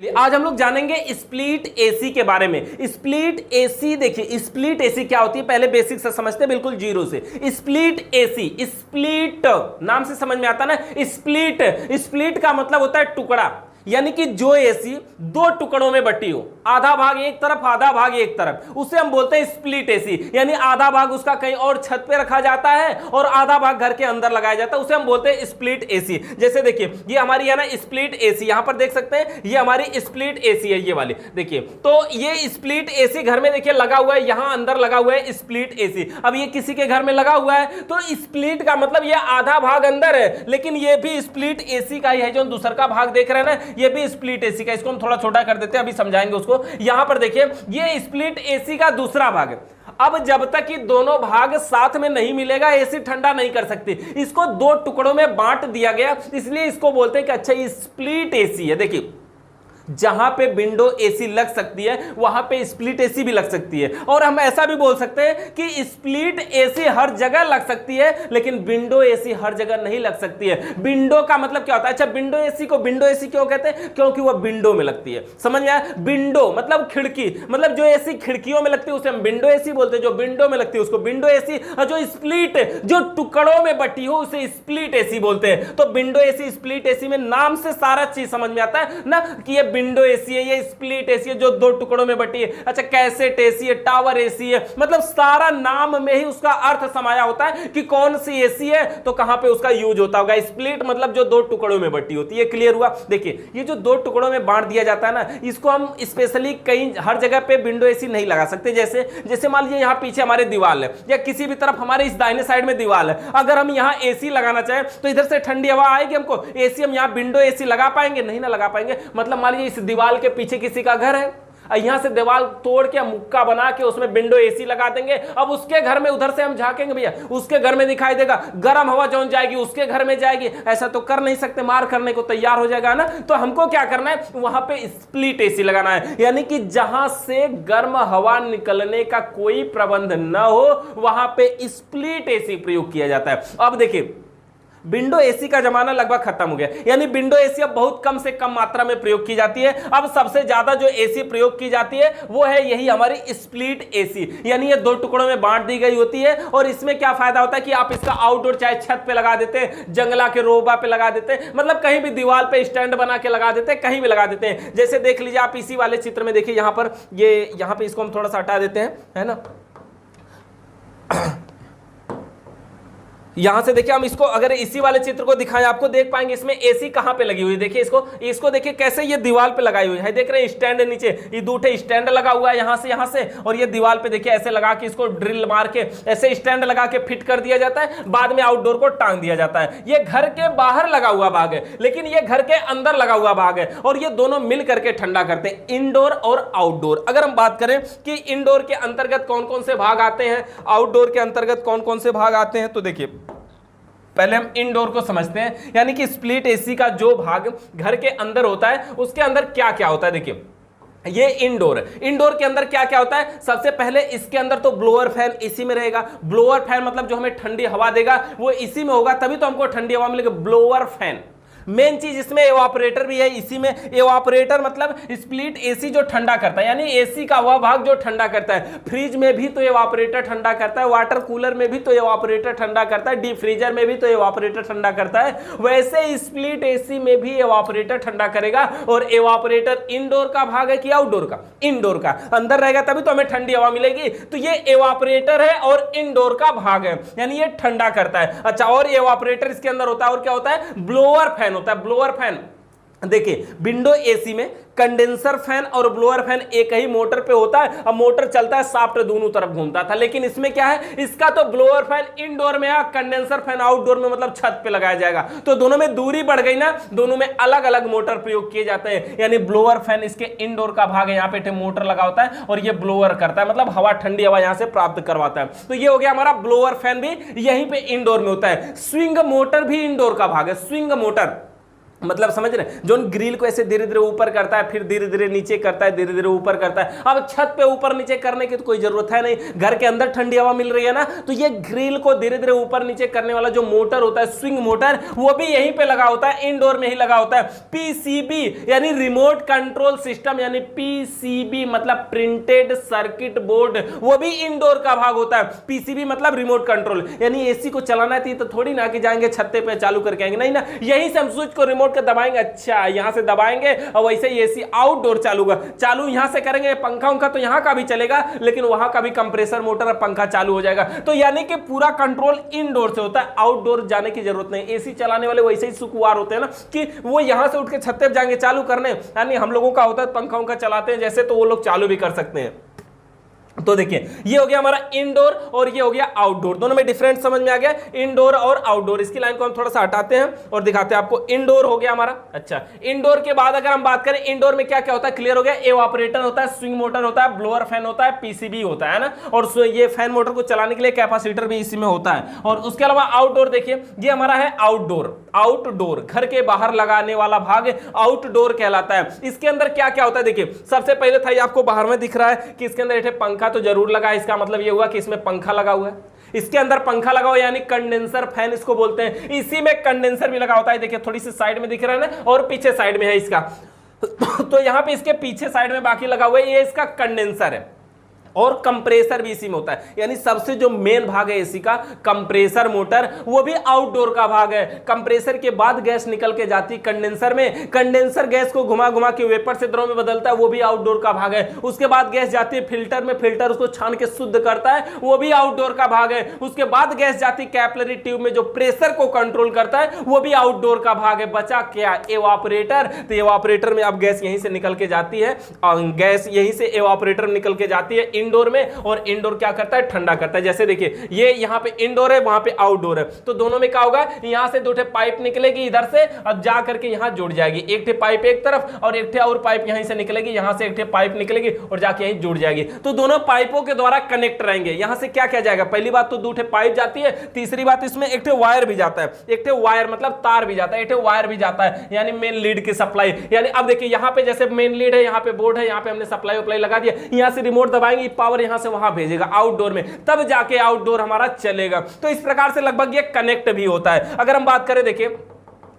आज हम लोग जानेंगे स्प्लिट एसी के बारे में। स्प्लिट एसी देखिए, स्प्लिट एसी क्या होती है पहले बेसिक से समझते हैं, बिल्कुल जीरो से। स्प्लिट एसी, स्प्लिट नाम से समझ में आता ना, स्प्लिट, स्प्लिट का मतलब होता है टुकड़ा, यानी कि जो एसी दो टुकड़ों में बटी हो, आधा भाग एक तरफ आधा भाग एक तरफ, उसे हम बोलते हैं स्प्लिट एसी। यानी आधा भाग उसका कहीं और छत पे रखा जाता है और आधा भाग घर के अंदर लगाया जाता है, उसे हम बोलते हैं स्प्लिट एसी। जैसे देखिए ये हमारी है ना स्प्लिट एसी, यहां पर देख सकते हैं ये हमारी स्प्लिट एसी है, ये वाली देखिए। तो ये स्प्लिट एसी घर में देखिए लगा हुआ है, यहां अंदर लगा हुआ है स्प्लिट एसी। अब ये किसी के घर में लगा हुआ है तो स्प्लिट का मतलब ये आधा भाग अंदर है, लेकिन ये भी स्प्लिट एसी का ही है। जो दूसरा का भाग देख रहे हैं ना, ये भी स्प्लिट एसी का। इसको हम थोड़ा छोटा कर देते हैं, अभी समझाएंगे उसको। यहां पर देखिए ये स्प्लिट एसी का दूसरा भाग है। अब जब तक कि दोनों भाग साथ में नहीं मिलेगा एसी ठंडा नहीं कर सकती। इसको दो टुकड़ों में बांट दिया गया, इसलिए इसको बोलते हैं कि अच्छा ये स्प्लिट एसी है। देखिए जहां पे विंडो एसी लग सकती है वहां पे स्प्लिट एसी भी लग सकती है। और हम ऐसा भी बोल सकते हैं कि स्प्लिट एसी हर जगह लग सकती है, लेकिन विंडो एसी हर जगह नहीं लग सकती है। विंडो का मतलब क्या होता है? अच्छा, विंडो एसी को विंडो एसी क्यों कहते हैं? क्योंकि वह विंडो में लगती है। समझ में आया? विंडो मतलब खिड़की, मतलब जो एसी खिड़कियों में लगती है उसे हम विंडो एसी बोलते हैं, जो विंडो में लगती है उसको विंडो एसी, और जो स्प्लिट जो टुकड़ों में बटी हो उसे स्प्लिट एसी बोलते हैं। तो विंडो एसी, स्प्लिट एसी में नाम से सारा चीज समझ में आता है ना, कि ये विंडो एसी है, ये स्प्लिट एसी है जो दो टुकड़ों में बटी है। अच्छा, कैसेट एसी है, टावर एसी है, मतलब सारा नाम में ही उसका अर्थ समाया होता है कि कौन सी एसी है तो कहां पे उसका यूज होता होगा। स्प्लिट मतलब जो दो टुकड़ों में बटी होती है। क्लियर हुआ? देखिए ये जो दो टुकड़ों में बांट दिया जाता है ना, इसको हम स्पेशली कहीं हर जगह पे विंडो एसी नहीं लगा सकते। जैसे मान लीजिए यहां पीछे हमारे दीवार है, या किसी भी तरफ हमारे इस दाहिने साइड में दीवार है, अगर हम यहां एसी लगाना चाहें तो इधर से ठंडी हवा आएगी हमको, एसी हम यहां विंडो एसी लगा पाएंगे? नहीं ना लगा पाएंगे। मतलब मान लीजिए इस दीवार के पीछे किसी का घर है, यहां से दीवार तोड़ के मुक्का बना के उसमें विंडो एसी लगा देंगे। अब उसके घर में उधर से हम झांकेंगे भैया, उसके घर में दिखाई देगा, गर्म हवा जौन जाएगी उसके घर में जाएगी। ऐसा तो कर नहीं सकते, मार करने को तैयार हो जाएगा ना। तो हमको क्या करना है, वहां पे स्प्लिट एसी लगाना है, यानी कि जहां से गर्म हवा निकलने का कोई प्रबंध न हो वहां पे स्प्लिट एसी प्रयोग किया जाता है। अब देखिए विंडो एसी का जमाना लगभग खत्म हो गया, यानी विंडो एसी अब बहुत कम से कम मात्रा में प्रयोग की जाती है। अब सबसे ज्यादा जो एसी प्रयोग की जाती है वो है यही हमारी स्प्लिट एसी, यानी ये दो टुकड़ों में बांट दी गई होती है। और इसमें क्या फायदा होता है कि आप इसका आउटडोर चाहे छत पे लगा देते हैं, जंगला के रोबा पे लगा देते हैं, मतलब कहीं भी दीवार पे स्टैंड बना के लगा देते हैं, कहीं भी लगा देते हैं। जैसे देख लीजिए आप इसी वाले चित्र में देखिए, यहां पर ये यहां पे इसको हम थोड़ा सा हटा देते हैं, है ना। यहां से देखिए हम इसको अगर इसी वाले चित्र को दिखाएं आपको देख पाएंगे इसमें एसी कहां पे लगी हुई है। देखिए इसको देखिए कैसे ये दीवार पे लगाई हुई है, देख रहे हैं स्टैंड है नीचे, ये दूठे स्टैंड लगा हुआ है यहां से, और ये दीवार पे देखिए ऐसे लगा के इसको ड्रिल मार के ऐसे स्टैंड लगा के फिट कर दिया जाता है, बाद में आउटडोर को टांग दिया जाता है। ये घर के बाहर लगा हुआ भाग है, लेकिन ये घर के अंदर लगा हुआ भाग है, और ये दोनों मिल करके ठंडा करते हैं, इंडोर और आउटडोर। अगर हम बात करें कि इंडोर के अंतर्गत कौन कौन से भाग आते हैं, आउटडोर के अंतर्गत कौन कौन से भाग आते हैं, तो देखिए पहले हम इंडोर को समझते हैं, यानी कि स्प्लिट एसी का जो भाग घर के अंदर होता है उसके अंदर क्या क्या होता है। देखिए ये इंडोर के अंदर क्या क्या होता है। सबसे पहले इसके अंदर तो ब्लोअर फैन इसी में रहेगा। ब्लोअर फैन मतलब जो हमें ठंडी हवा देगा वो इसी में होगा, तभी तो हमको ठंडी हवा मिलेगी। ब्लोअर फैन मेन चीज, इसमें एवापोरेटर भी है इसी में। एवापोरेटर मतलब स्प्लिट एसी जो ठंडा करता है, यानी एसी का वह भाग जो ठंडा करता है। फ्रिज में भी तो एवापोरेटर ठंडा करता है, वाटर कूलर में भी तो एवापोरेटर ठंडा करता है, डीप फ्रीजर में भी तो एवापोरेटर ठंडा करता है। वैसे स्प्लिट एसी में भी एवापोरेटर ठंडा करेगा। और एवापोरेटर इंडोर का भाग है कि आउटडोर का? इंडोर का। अंदर रहेगा तभी तो हमें ठंडी हवा मिलेगी। तो ये एवापोरेटर है और इंडोर का भाग है, यानी ये ठंडा करता है। अच्छा, और एवापोरेटर इसके अंदर होता है, और क्या होता है? ब्लोअर फैन होता है। ब्लोअर फैन देखिए विंडो एसी में कंडेंसर फैन और ब्लोअर फैन एक ही मोटर पे होता है। अब मोटर चलता है, शाफ्ट दोनों तरफ घूमता था, लेकिन इसमें क्या है, इसका तो ब्लोअर फैन इंडोर में है, कंडेंसर फैन आउटडोर में, मतलब छत पे लगाया जाएगा। तो दोनों में दूरी बढ़ गई ना, दोनों में अलग अलग मोटर प्रयोग किए जाते हैं। यानी ब्लोअर फैन इसके इंडोर का भाग है, यहाँ पे मोटर लगा होता है और ये ब्लोअर करता है, मतलब हवा ठंडी हवा यहां से प्राप्त करवाता है। तो ये हो गया हमारा ब्लोअर फैन, भी यहीं पे इंडोर में होता है। स्विंग मोटर भी इंडोर का भाग है। स्विंग मोटर मतलब समझ रहे हैं, जो ग्रिल को ऐसे धीरे धीरे ऊपर करता है, फिर धीरे धीरे नीचे करता है, धीरे धीरे ऊपर करता है। अब छत पे ऊपर नीचे करने की तो कोई जरूरत है नहीं, घर के अंदर ठंडी हवा मिल रही है ना, तो ये ग्रिल को धीरे धीरे ऊपर नीचे करने वाला जो मोटर होता है, स्विंग मोटर, वो भी यहीं पे लगा होता है, इंडोर में ही लगा होता है। पीसीबी यानी रिमोट कंट्रोल सिस्टम, यानी पीसीबी मतलब प्रिंटेड सर्किट बोर्ड, वो भी इंडोर का भाग होता है। पीसीबी मतलब रिमोट कंट्रोल, यानी एसी को चलाना है तो थोड़ी ना कि जाएंगे छत्ते पे चालू करके आएंगे, नहीं ना, यहीं से हम स्विच को रिमोट के दबाएंगे, अच्छा यहां से दबाएंगे और वैसे ही एसी आउटडोर चालू यहां से करेंगे। पंखा उनका तो यहां का भी चलेगा, लेकिन वहां का भी कंप्रेसर मोटर और पंखा चालू हो जाएगा। तो यानी कि पूरा कंट्रोल इनडोर से होता है, आउटडोर जाने की जरूरत नहीं। एसी चलाने वाले वैसे ही सुकुवार होते हैं ना कि वो यहां से उठ के छत्ते पे जाएंगे चालू करने, यानी हम लोगों का होता है पंखा उनका चलाते हैं जैसे, तो वो लोग चालू भी कर सकते हैं। तो देखिए ये हो गया हमारा इंडोर और ये हो गया आउटडोर, दोनों में डिफरेंस समझ में आ गया, इंडोर और आउटडोर। इसकी लाइन को हम थोड़ा सा हटाते हैं और दिखाते हैं आपको। इंडोर हो गया हमारा। अच्छा, इंडोर के बाद अगर हम बात करें इंडोर में क्या क्या होता है, क्लियर हो गया। एवापोरेटर होता है, स्विंग मोटर होता है, ब्लोअर फैन होता है, पीसीबी होता है ना, और ये फैन मोटर को चलाने के लिए कैपेसिटर भी इसी में होता है। और उसके अलावा आउटडोर देखिए, ये हमारा है आउटडोर। आउटडोर घर के बाहर लगाने वाला भाग आउटडोर कहलाता है। इसके अंदर क्या क्या होता है देखिए, सबसे पहले था ये आपको बाहर में दिख रहा है कि इसके अंदर पंखा तो जरूर लगा है, इसका मतलब ये हुआ कि इसमें पंखा लगा हुआ है। इसके अंदर पंखा लगा हुआ यानी कंडेंसर फैन इसको बोलते हैं। इसी में कंडेंसर भी लगा होता है, देखिए थोड़ी सी साइड में दिख रहा है ना, और पीछे साइड में है इसका तो यहां पे इसके पीछे साइड में बाकी लगा हुआ है, ये इसका कंडेंसर है। और कंप्रेसर भी इसी में होता है, यानी सबसे जो मेन भाग है एसी का कंप्रेसर मोटर, वो भी आउटडोर का भाग है। कंप्रेसर के बाद गैस निकल के जाती कंडेंसर में, कंडेंसर गैस को घुमा घुमा के वेपर से द्रव में बदलता है, वो भी आउटडोर का भाग है। उसके बाद गैस जाती है फिल्टर में, फिल्टर उसको छान के शुद्ध करता है, वो भी आउटडोर का भाग है। उसके बाद गैस जाती है कैपिलरी ट्यूब में, जो प्रेशर को कंट्रोल करता है, वो भी आउटडोर का भाग है। बचा क्या, एवापोरेटर। तो एवापोरेटर में अब गैस यहीं से निकल के जाती है, और गैस यहीं से एवापोरेटर निकल के जाती है इंडोर में, और इंडोर क्या करता है, ठंडा करता है। जैसे देखिए ये यहां पे इंडोर है, वहां पे आउटडोर है, तो दोनों में क्या होगा, यहां से दो ठे पाइप निकलेगी इधर से और जा करके यहां जुड़ जाएगी। एक ठे पाइप एक तरफ और एक ठे और पाइप यहीं से निकलेगी, यहां से एक ठे पाइप निकलेगी और जाके यहीं जुड़ जाएगी। तो दोनों पाइपों के द्वारा कनेक्ट रहेंगे। यहां से क्या किया जाएगा, पहली बात तो दो ठे पाइप जाती है, तीसरी बात इसमें एक ठे वायर भी जाता है। एक ठे वायर मतलब तार भी जाता है, एक ठे वायर भी जाता है, यानी मेन लीड की सप्लाई। यानी अब देखिए यहां पे जैसे मेन लीड है, यहां पे बोर्ड है, यहां पे हमने सप्लाई वप्लाई लगा दिया, यहां से रिमोट दबाएंगे, पावर यहां से वहां भेजेगा आउटडोर में, तब जाके आउटडोर हमारा चलेगा। तो इस प्रकार से लगभग ये कनेक्ट भी होता है। अगर हम बात करें, देखिए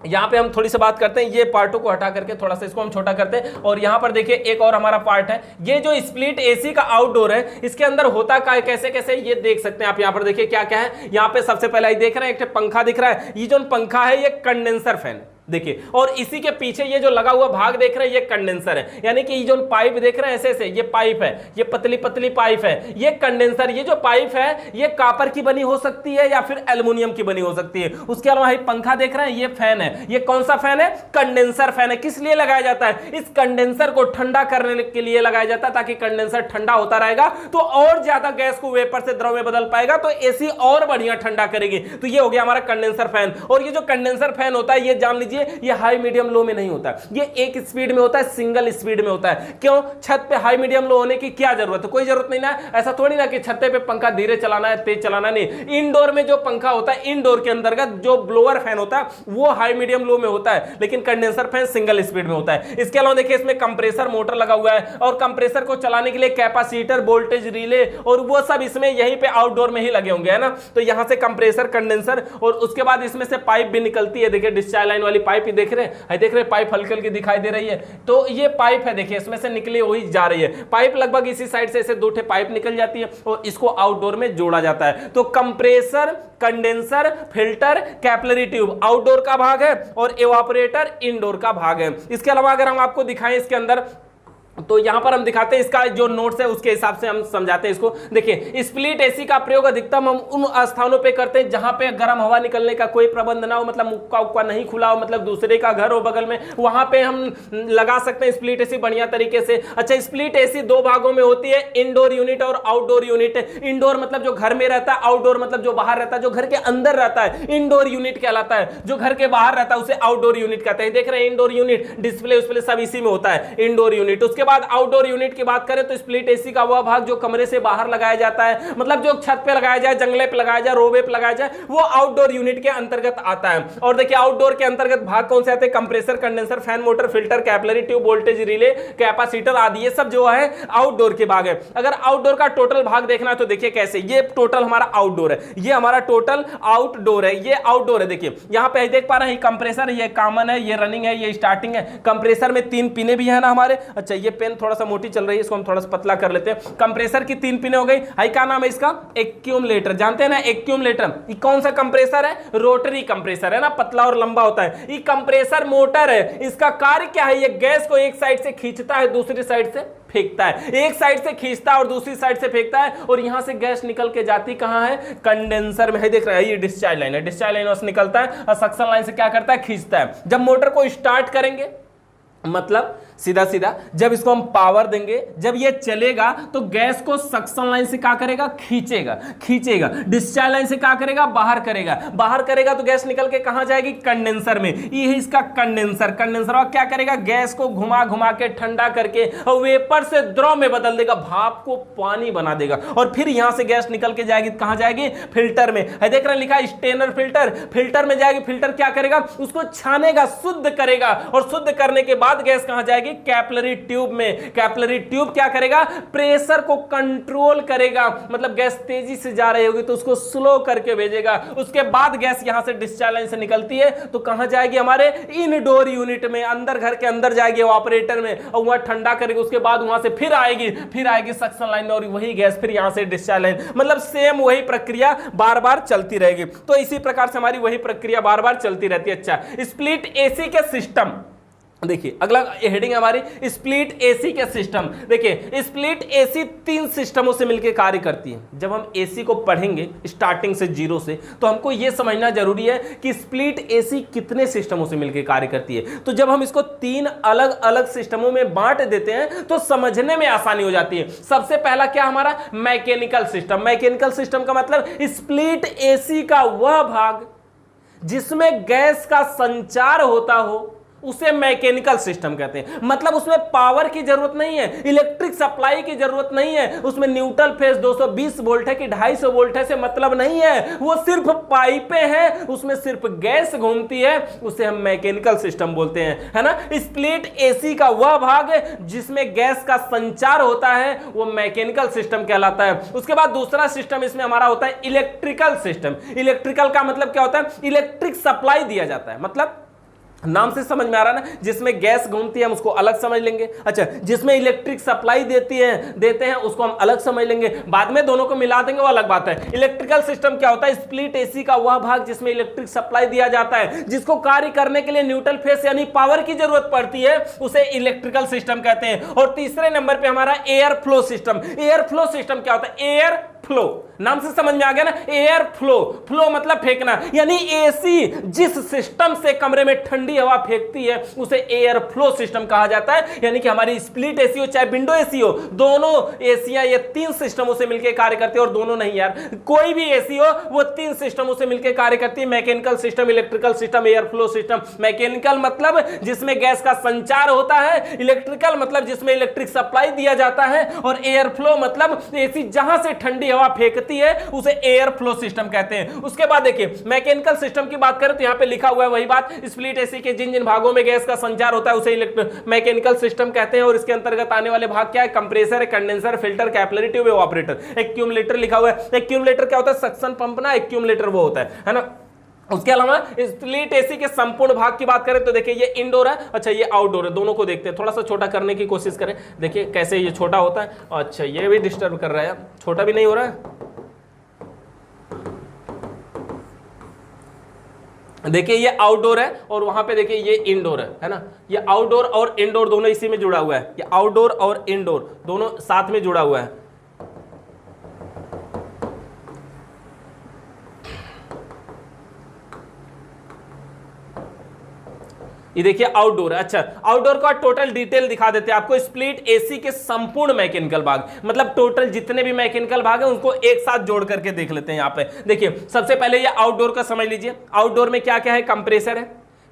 यहां पे हम थोड़ी सी बात करते हैं, ये पार्टों को हटा करके थोड़ा सा इसको हम छोटा करते हैं, और यहां पर देखिए एक और हमारा पार्ट है, ये जो स्प्लिट एसी का आउटडोर है, इसके अंदर होता क्या है, कैसे कैसे ये देख सकते हैं आप। यहां पर देखिए क्या क्या है, यहां पे सबसे पहले देख रहे हैं एक पंखा दिख रहा है, ये जो पंखा है ये कंडेंसर फैन देखिए, और इसी के पीछे ये जो लगा हुआ भाग देख रहे हैं ये कंडेंसर है, यानी कि ये जो पाइप देख रहे हैं ऐसे ऐसे, ये पाइप है, ये पतली पतली पाइप है, ये कंडेंसर। ये जो पाइप है ये कॉपर की बनी हो सकती है या फिर एल्युमिनियम की बनी हो सकती है। उसके अलावा ये पंखा देख रहे हैं, ये फैन है, ये कौन सा फैन है, कंडेंसर फैन है। किस लिए लगाया जाता है, इस कंडेंसर को ठंडा करने के लिए लगाया जाता है, ताकि कंडेंसर ठंडा होता रहेगा तो और ज्यादा गैस को वेपर से द्रव में बदल पाएगा, तो एसी और बढ़िया ठंडा करेगी। तो ये हो गया हमारा कंडेंसर फैन। और ये जो कंडेंसर फैन होता है, ये जान लीजिए ये हाई मीडियम लो में नहीं होता, ये एक स्पीड में होता है, सिंगल स्पीड में होता है। क्यों, छत पे हाई मीडियम लो होने की क्या जरूरत है, कोई जरूरत नहीं ना। ऐसा थोड़ी ना कि छत पे पंखा धीरे चलाना है, तेज चलाना नहीं। इंडोर में जो पंखा होता है, इंडोर के अंतर्गत जो ब्लोअर फैन होता है वो हाई मीडियम लो में होता है, लेकिन कंडेंसर फैन सिंगल स्पीड में होता है। इसके अलावा देखिए इसमें कंप्रेसर मोटर लगा हुआ है, और कंप्रेसर को चलाने के लिए कैपेसिटर, वोल्टेज रिले और वो सब इसमें यहीं पे आउटडोर में ही लगे होंगे, है ना। तो यहां से कंप्रेसर, कंडेंसर, और उसके बाद इसमें से पाइप भी निकलती है। देखिए डिस्चार्ज लाइन वाली पाइप ही देख रहे हैं, देख रहे पाइप हल्की हल्की दिखाई दे रही है, तो ये पाइप है, देखिए इसमें से निकली हुई जा रही है पाइप, लगभग इसी साइड से ऐसे दो ठे पाइप निकल जाती है और इसको आउटडोर में जोड़ा जाता है। तो compressor, condenser, filter, capillary tube outdoor का भाग है, और एवापोरेटर इंडोर का भाग है। इसके अलावा अगर हम आपको दिखाएं इसके अंदर, तो यहां पर हम दिखाते हैं इसका जो नोट्स है उसके हिसाब से हम समझाते हैं इसको। देखिए स्प्लिट एसी का प्रयोग अधिकतम हम उन स्थानों पे करते हैं जहां पे गर्म हवा निकलने का कोई प्रबंध ना हो, मतलब मुक्का उक्का नहीं खुला हो, मतलब दूसरे का घर हो बगल में, वहां पे हम लगा सकते हैं स्प्लिट एसी बढ़िया तरीके से। अच्छा, स्प्लिट एसी दो भागों में होती है, इंडोर यूनिट और आउटडोर यूनिट। इंडोर मतलब जो घर में रहता है, आउटडोर मतलब जो बाहर रहता है, जो घर के अंदर रहता है इंडोर यूनिट कहलाता है, जो घर के बाहर रहता है उसे आउटडोर यूनिट कहते हैं। देख रहे हैं इंडोर यूनिट, डिस्प्ले उस्प्ले सब इसी में होता है, इंडोर यूनिट। उसके बाद आउटडोर यूनिट की बात करें तो स्प्लिट एसी का वह भाग जो कमरे से बाहर लगाया जाता है, मतलब जो छत पे लगाया जाए, जंगले पे लगाया जाए, रोवे पे लगाया जाए, वो आउटडोर यूनिट के अंतर्गत आता है। और देखिए आउटडोर के अंतर्गत भाग कौन से आते हैं? Compressor, condenser, fan, motor, filter, capillary tube, voltage relay, capacitor आदि, ये सब जो है आउटडोर के भाग है। अगर आउटडोर का टोटल भाग देखना है तो देखिए कैसे, ये टोटल हमारा आउटडोर है, ये हमारा टोटल आउटडोर है, ये आउटडोर है। देखिए यहां पे देख पा रहे हैं कंप्रेसर, ये कॉमन है, ये रनिंग है, ये स्टार्टिंग है। कंप्रेसर में 3 पिने भी है ना हमारे। अच्छा ये पेन थोड़ा सा मोटी चल रही है, इसको हम थोड़ा सा पतला कर लेते हैं। कंप्रेसर की 3 पिने हो गई। हाई क्या नाम है इसका? एक्यूमुलेटर, जानते हैं ना एक्यूमुलेटर। ये कौन सा कंप्रेसर है? रोटरी कंप्रेसर है ना, पतला और लंबा होता है। ये कंप्रेसर मोटर है, इसका कार्य क्या है? ये गैस को एक साइड से खींचता है, दूसरी साइड से फेंकता है। एक साइड से खींचता है और दूसरी साइड से फेंकता है, और यहां से गैस निकल के जाती कहां है? कंडेंसर में है। देख रहे हैं ये डिस्चार्ज लाइन है, डिस्चार्ज लाइन से निकलता है और सक्शन लाइन से क्या करता है? खींचता है। जब मोटर को स्टार्ट करेंगे, मतलब सीधा सीधा जब इसको हम पावर देंगे, जब ये चलेगा तो गैस को सक्शन लाइन से क्या करेगा? खींचेगा, खींचेगा। डिस्चार्ज लाइन से क्या करेगा? बाहर करेगा, बाहर करेगा तो गैस निकल के कहां जाएगी? कंडेंसर में। ये है इसका कंडेंसर। कंडेंसर और क्या करेगा? गैस को घुमा घुमा के ठंडा करके और वेपर से द्रव में बदल देगा, भाप को पानी बना देगा, और फिर यहां से गैस निकल के जाएगी कहां जाएगी? फिल्टर में। देख रहे हैं लिखा स्टेनर फिल्टर, फिल्टर में जाएगी। फिल्टर क्या करेगा? उसको छानेगा, शुद्ध करेगा, और शुद्ध करने के बाद गैस कहां जाएगी? कैपिलरी ट्यूब में। कैपिलरी ट्यूब क्या करेगा? प्रेशर को कंट्रोल करेगा, मतलब गैस तेजी से जा रही होगी तो उसको स्लो करके भेजेगा। उसके बाद गैस यहां से डिस्चार्ज लाइन से निकलती है तो कहां जाएगी? हमारे इनडोर यूनिट में, अंदर घर के अंदर जाएगी ऑपरेटर में, और वहां ठंडा करेगी। उसके बाद वहां से फिर आएगी सक्शन लाइन में, और वही गैस फिर यहां से डिस्चार्ज लाइन, मतलब सेम वही प्रक्रिया बार बार चलती रहेगी। तो इसी प्रकार से हमारी वही प्रक्रिया बार बार चलती रहती है। अच्छा, स्प्लिट एसी के सिस्टम देखिए, अगला हेडिंग है हमारी स्प्लिट एसी के सिस्टम। देखिए स्प्लिट एसी 3 सिस्टमों से मिलकर कार्य करती है। जब हम एसी को पढ़ेंगे स्टार्टिंग से 0 से, तो हमको यह समझना जरूरी है कि स्प्लिट एसी कितने सिस्टमों से मिलकर कार्य करती है। तो जब हम इसको 3 अलग अलग सिस्टमों में बांट देते हैं तो समझने में आसानी हो जाती है। सबसे पहला क्या हमारा? Mechanical system. मैकेनिकल सिस्टम का मतलब स्प्लिट एसी का वह भाग जिसमें गैस का संचार होता हो, उसे मैकेनिकल सिस्टम कहते हैं। मतलब उसमें पावर की जरूरत नहीं है, इलेक्ट्रिक सप्लाई की जरूरत नहीं है, उसमें न्यूट्रल फेज 220 वोल्ट है कि 250 वोल्ट है से मतलब नहीं है, वो सिर्फ पाइपें हैं, उसमें सिर्फ गैस घूमती है, उसे हम मैकेनिकल सिस्टम बोलते हैं, है ना। स्प्लिट एसी का वह भाग जिसमें गैस का संचार होता है वो मैकेनिकल सिस्टम कहलाता है। उसके बाद दूसरा सिस्टम इसमें हमारा होता है इलेक्ट्रिकल सिस्टम। इलेक्ट्रिकल का मतलब क्या होता है? इलेक्ट्रिक सप्लाई दिया जाता है, मतलब नाम से समझ में आ रहा है ना, जिसमें गैस घूमती है हम उसको अलग समझ लेंगे। अच्छा, जिसमें इलेक्ट्रिक सप्लाई देते हैं उसको हम अलग समझ लेंगे, बाद में दोनों को मिला देंगे, वो अलग बात है। इलेक्ट्रिकल सिस्टम क्या होता है? स्प्लिट एसी का वह भाग जिसमें इलेक्ट्रिक सप्लाई दिया जाता है, जिसको कार्य करने के लिए न्यूट्रल फेस यानी पावर की जरूरत पड़ती है, उसे इलेक्ट्रिकल सिस्टम कहते हैं। और तीसरे नंबर पे हमारा air flow system. Air flow system क्या होता है? एयर फ्लो, नाम से समझ में आ गया ना, एयर फ्लो। फ्लो मतलब फेंकना, यानी एसी जिस सिस्टम से कमरे में ठंडी हवा फेंकती है उसे एयर फ्लो सिस्टम कहा जाता है। यानी कि हमारी स्प्लिट एसी हो चाहे विंडो एसी हो, दोनों एसियां ये 3 सिस्टमों से मिलकर कार्य करती है। और दोनों नहीं यार, कोई भी एसी हो वो 3 सिस्टमों से मिलकर कार्य करती है, mechanical system, electrical system, air flow system. Mechanical मतलब जिसमें गैस का संचार होता है, इलेक्ट्रिकल मतलब जिसमें इलेक्ट्रिक सप्लाई दिया जाता है, और एयर फ्लो मतलब एसी जहां से ठंडी हवा फेंकती है उसे एयर फ्लो सिस्टम कहते हैं। उसके बाद देखिए मैकेनिकल सिस्टम की बात करें तो यहां पे लिखा हुआ है वही बात, स्प्लिट एसी के जिन जिन भागों में गैस का संचार होता है उसे मैकेनिकल सिस्टम कहते हैं। और इसके अंतर्गत आने वाले भाग क्या है? Compressor, condenser, filter, capillary tube, operator. Accumulator लिखा हुआ है। एक्यूमुलेटर क्या होता है? सक्शन पंप ना, एक्यूमुलेटर वो होता है ना। उसके अलावा स्प्लिट एसी के संपूर्ण भाग की बात करें तो देखिए ये इंडोर है, अच्छा ये आउटडोर है, दोनों को देखते हैं। थोड़ा सा छोटा करने की कोशिश करें, देखिए कैसे ये छोटा होता है। अच्छा ये भी डिस्टर्ब कर रहा है, छोटा भी नहीं हो रहा है। देखिए ये आउटडोर है और वहां पे देखिए ये इंडोर है ना। ये आउटडोर और इंडोर दोनों इसी में जुड़ा हुआ है, ये आउटडोर और इंडोर दोनों साथ में जुड़ा हुआ है। ये देखिए आउटडोर है। अच्छा आउटडोर का टोटल डिटेल दिखा देते हैं आपको। स्प्लिट एसी के संपूर्ण मैकेनिकल भाग, मतलब टोटल जितने भी मैकेनिकल भाग हैं उनको एक साथ जोड़ करके देख लेते हैं। यहाँ पे देखिए सबसे पहले ये आउटडोर का समझ लीजिए। आउटडोर में क्या क्या है? कंप्रेसर है,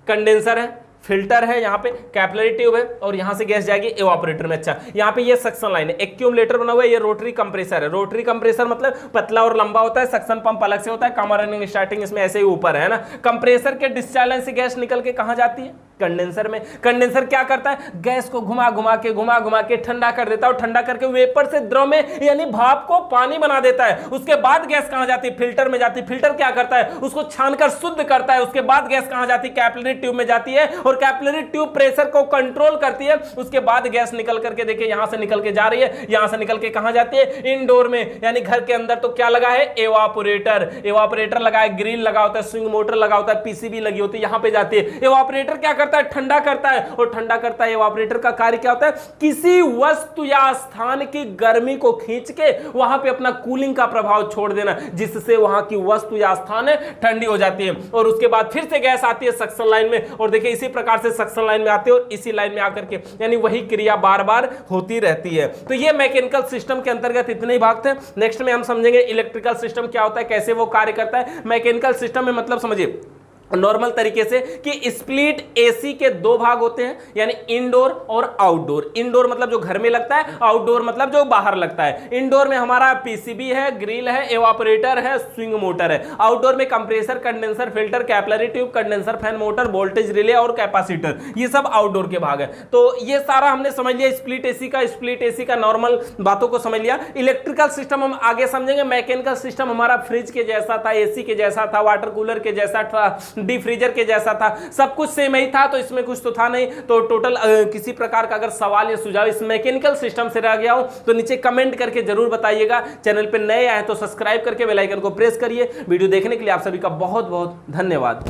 कंडेंसर है, फिल्टर है, यहाँ पे कैपिलरी ट्यूब है और यहाँ से गैस जाएगी एवापोरेटर में। अच्छा, यहाँ पे ये सक्शन लाइन है, एक्यूमुलेटर बना हुआ है, ये रोटरी कंप्रेसर है। रोटरी कंप्रेसर मतलब पतला और लंबा होता है, सक्शन पंप अलग से होता है, कम रनिंग स्टार्टिंग इसमें ऐसे ही ऊपर है ना। कंप्रेसर के डिस्चार्ज लाइन से गैस निकल के कहाँ जाती है? कंडेंसर में। कंडेंसर क्या करता है? गैस को घुमा घुमा के ठंडा कर देता है और ठंडा करके वेपर से द्रव में यानी भाप को पानी बना देता है। उसके बाद गैस कहां जाती है? फिल्टर में जाती है। फिल्टर क्या करता है? उसको छानकर शुद्ध करता है। उसके बाद गैस कहां जाती है? कैपिलरी ट्यूब में जाती है और कैपिलरी ट्यूब प्रेशर को कंट्रोल करती है। उसके बाद गैस निकल करके देखिए यहां से निकल के जा रही है, यहां से निकल के कहां जाती है? इंडोर में, यानी घर के अंदर। तो क्या लगा है? एवापोरेटर। एवापोरेटर लगा है, ग्रिल लगा होता है, स्विंग मोटर लगा होता है, पीसीबी लगी होती है, यहां पे जाती है। एवापोरेटर क्या करता है? ठंडा करता है और ठंडा करता है। एवापोरेटर का कार्य क्या होता है? किसी वस्तु या स्थान की गर्मी को खींच के वहां पे अपना कूलिंग का प्रभाव छोड़ देना, जिससे वहां की वस्तु या स्थान ठंडी हो जाती है। और उसके बाद फिर से गैस आती है सक्शन लाइन में और देखिए इसी प्रकार से सक्शन लाइन में आती है और इसी लाइन में आकर के यानी वही क्रिया बार बार होती रहती है। तो ये मैकेनिकल सिस्टम के अंतर्गत इतने ही भाग थे। नेक्स्ट में हम समझेंगे इलेक्ट्रिकल सिस्टम क्या होता है, कैसे वो कार्य करता है। मैकेनिकल सिस्टम में मतलब समझिए नॉर्मल तरीके से कि स्प्लिट एसी के दो भाग होते हैं, यानी इंडोर और आउटडोर। इंडोर मतलब जो घर में लगता है, आउटडोर मतलब जो बाहर लगता है। इंडोर में हमारा पीसीबी है, ग्रिल है, एवापोरेटर है, स्विंग मोटर है। आउटडोर में compressor, condenser, filter, capillary tube, condenser fan, motor, voltage relay और कैपेसिटर, ये सब आउटडोर के भाग है। तो ये सारा हमने समझ लिया स्प्लिट एसी का नॉर्मल बातों को समझ लिया। इलेक्ट्रिकल सिस्टम हम आगे समझेंगे। मैकेनिकल सिस्टम हमारा फ्रिज के जैसा था, एसी के जैसा था, वाटर कूलर के जैसा था, डीप फ्रीजर के जैसा था, सब कुछ सेम ही था। तो इसमें कुछ तो था नहीं। तो टोटल किसी प्रकार का अगर सवाल या सुझाव इस मैकेनिकल सिस्टम से रह गया हो तो नीचे कमेंट करके जरूर बताइएगा। चैनल पे नए आए तो सब्सक्राइब करके बेल आइकन को प्रेस करिए। वीडियो देखने के लिए आप सभी का बहुत बहुत धन्यवाद।